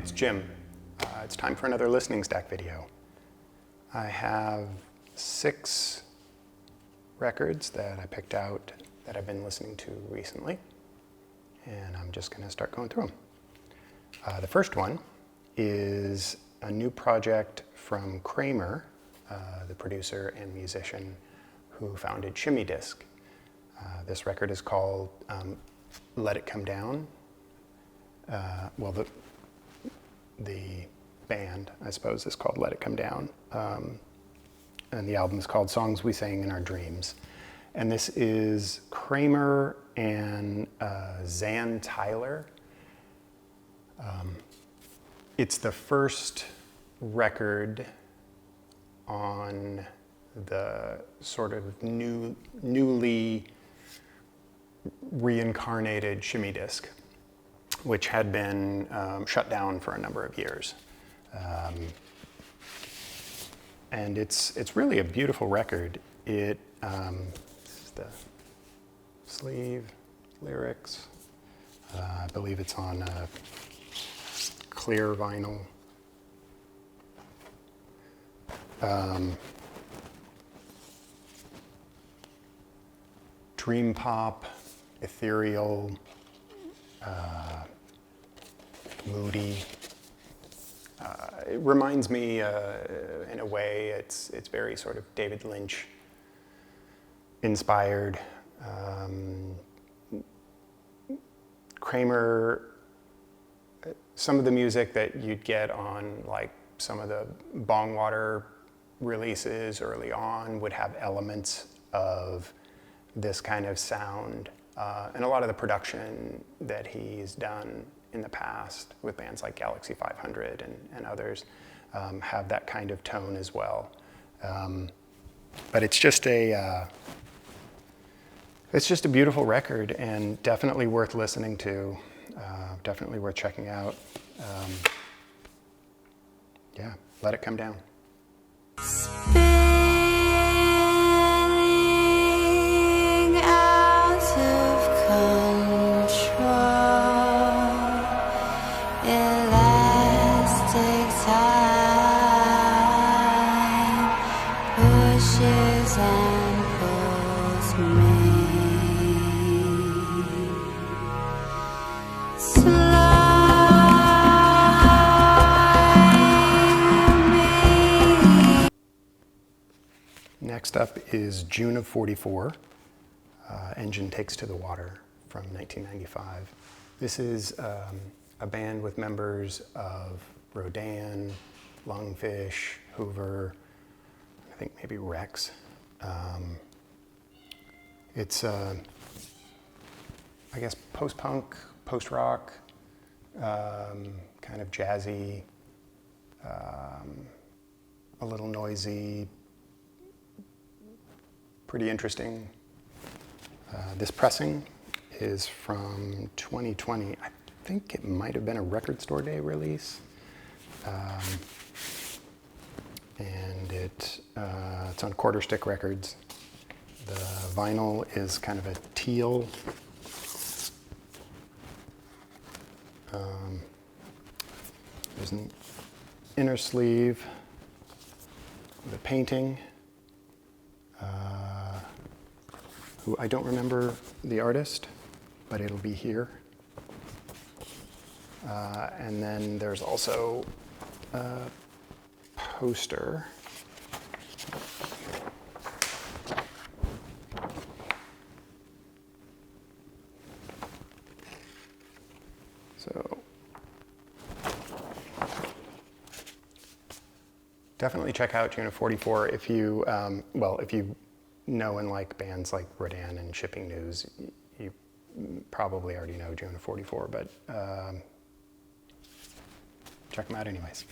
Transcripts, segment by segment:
it's Jim. It's time for another listening stack video. I have 6 records that I picked out that I've been listening to recently, and I'm just going to start going through them. The first one is a new project from Kramer, the producer and musician who founded Shimmy Disc. This record is called Let It Come Down. The band, I suppose, is called Let It Come Down. And the album is called Songs We Sang in Our Dreams. And this is Kramer and Zan Tyler. It's the first record on the sort of newly reincarnated Shimmy Disc, which had been shut down for a number of years. And it's really a beautiful record. This is the sleeve, lyrics. I believe it's on clear vinyl. Dream pop, ethereal, moody. It reminds me, in a way, it's very sort of David Lynch inspired. Kramer, some of the music that you'd get on like some of the Bongwater releases early on would have elements of this kind of sound. And a lot of the production that he's done in the past with bands like Galaxy 500 and others have that kind of tone as well. But it's just a beautiful record and definitely worth listening to, definitely worth checking out. Yeah, Let It Come Down. Next up is June of 44, Engine Takes to the Water from 1995. This is a band with members of Rodan, Lungfish, Hoover, I think maybe Rex. It's, I guess, post-punk, post-rock, kind of jazzy, a little noisy, pretty interesting. This pressing is from 2020. I think it might have been a Record Store Day release. And it's on Quarter Stick Records. The vinyl is kind of a teal. There's an inner sleeve with a painting. Who I don't remember the artist, but it'll be here. And then there's also a poster. So definitely check out June of 44 if you, if you know and like bands like Rodan and Shipping News. You probably already know June of 44, but check them out anyways.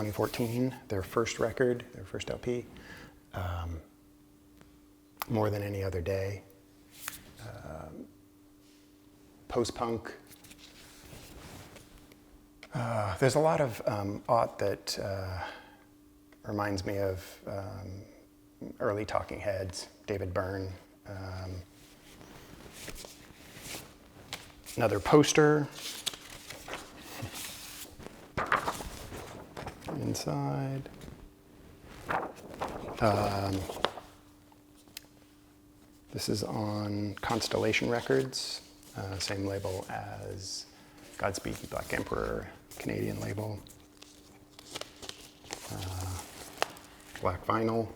2014, their first record, their first LP, More Than Any Other Day. Post-punk. There's a lot of art that reminds me of early Talking Heads, David Byrne. Another poster. Inside. This is on Constellation Records, same label as Godspeed You Black Emperor, Canadian label. Black vinyl.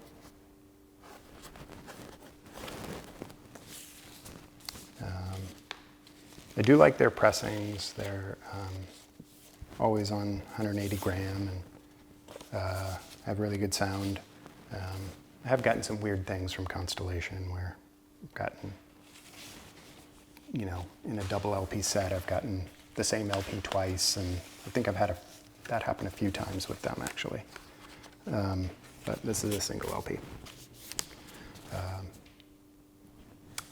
I do like their pressings. They're always on 180 gram and have really good sound. I have gotten some weird things from Constellation where I've gotten, you know, in a double LP set, I've gotten the same LP twice, and I think I've had that happen a few times with them, actually. But this is a single LP.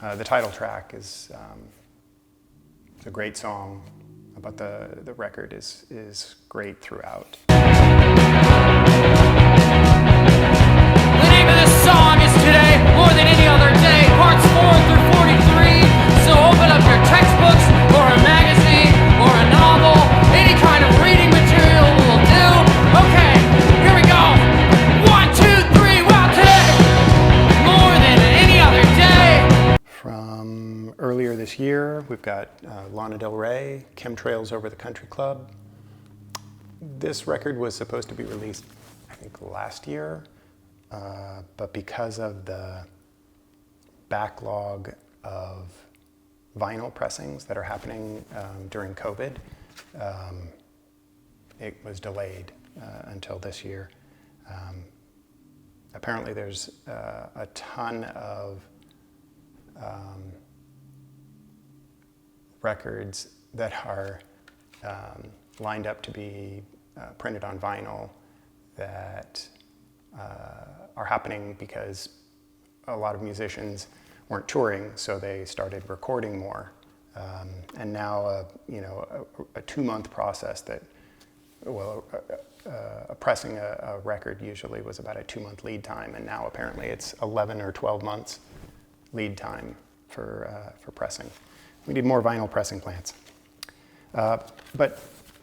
The title track is it's a great song, but the record is great throughout. The name of this song is Today, More Than Any Other Day, parts 4 through 43. So open up your textbooks, or a magazine, or a novel, any kind of reading material will do. Okay, here we go. 1, 2, 3, wow, today, more than any other day. From earlier this year, we've got Lana Del Rey, Chemtrails Over the Country Club. This record was supposed to be released, I think, last year, but because of the backlog of vinyl pressings that are happening during COVID, it was delayed until this year. Apparently there's a ton of records that are lined up to be printed on vinyl that are happening because a lot of musicians weren't touring, so they started recording more. And now, a 2-month process that, well, pressing a record usually was about a 2-month lead time, and now apparently it's 11 or 12 months lead time for pressing. We need more vinyl pressing plants. But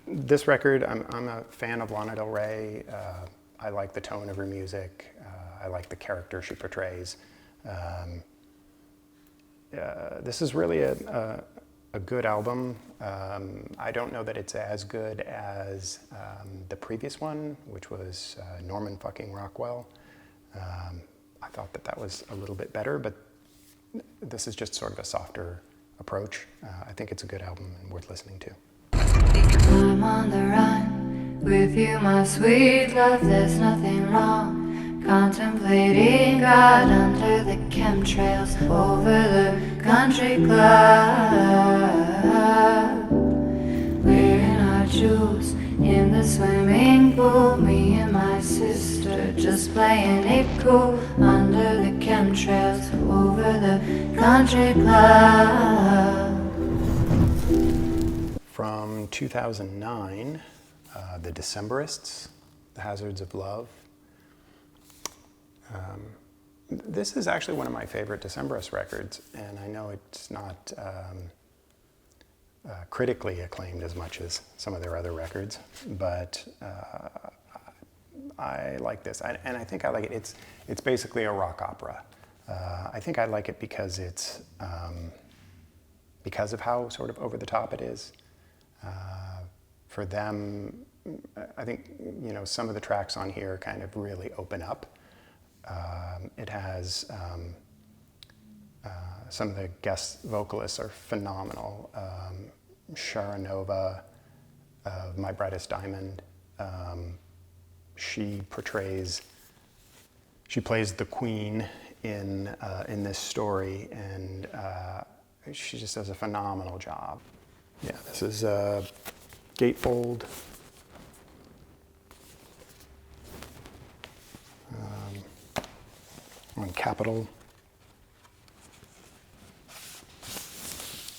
this record, I'm a fan of Lana Del Rey. I like the tone of her music. I like the character she portrays. This is really a good album. I don't know that it's as good as the previous one, which was Norman fucking Rockwell. I thought that was a little bit better, but this is just sort of a softer approach. I think it's a good album and worth listening to. I'm on the run with you, my sweet love, there's nothing wrong. Contemplating God under the chemtrails over the country club. Wearing our jewels in the swimming pool, me and my sister just playing it cool under the chemtrails over the country club. From 2009, the Decemberists, The Hazards of Love. This is actually one of my favorite Decemberist records, and I know it's not critically acclaimed as much as some of their other records, but I like this, and I think I like it. It's basically a rock opera. I think I like it because it's because of how sort of over the top it is. For them, I think, some of the tracks on here kind of really open up. It has some of the guest vocalists are phenomenal. Sharonova of My Brightest Diamond. She plays the queen in this story, and she just does a phenomenal job. Yeah, this is Gatefold. on Capitol. I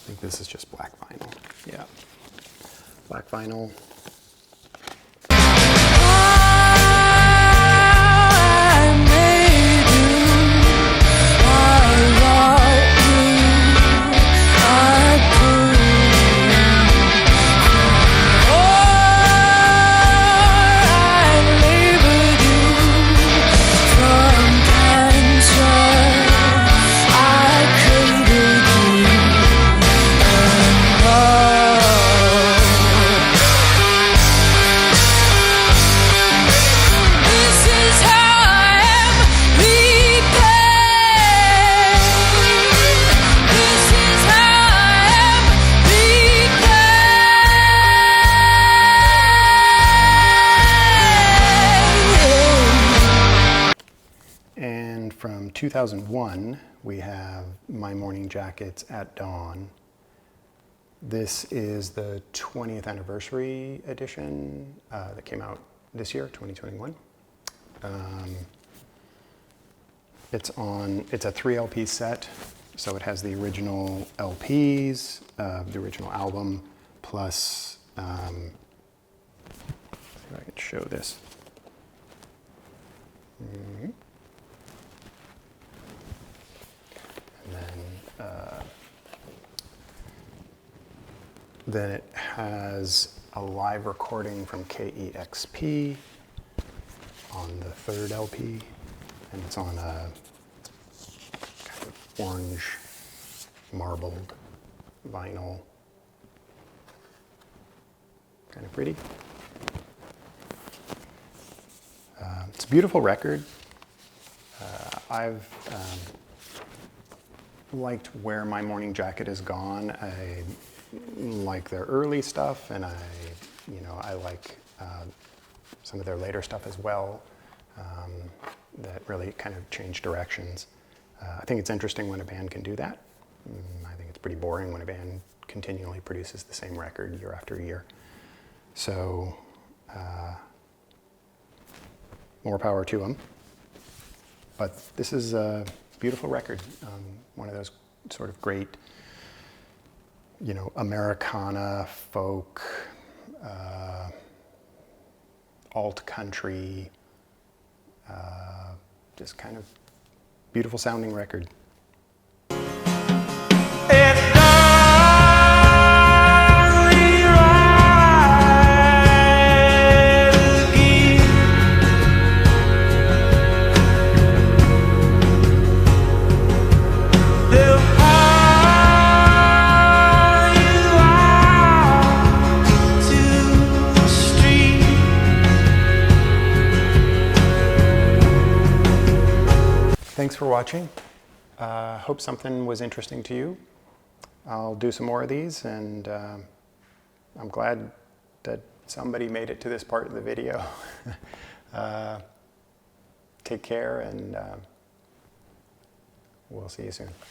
think this is just black vinyl. Yeah, black vinyl. And from 2001, we have My Morning Jackets at Dawn. This is the 20th anniversary edition that came out this year, 2021. It's a 3 LP set, so it has the original LPs, the original album, plus, if I can show this. Then it has a live recording from KEXP on the 3rd LP, and it's on a kind of orange marbled vinyl. Kind of pretty. It's a beautiful record. I've liked where My Morning Jacket has gone. I like their early stuff, and I like some of their later stuff as well. That really kind of changed directions. I think it's interesting when a band can do that. I think it's pretty boring when a band continually produces the same record year after year. So more power to them. But this is a beautiful record. One of those sort of great, Americana, folk, alt country, just kind of beautiful sounding record. Thanks for watching. Hope something was interesting to you. I'll do some more of these, and I'm glad that somebody made it to this part of the video. Take care, and we'll see you soon.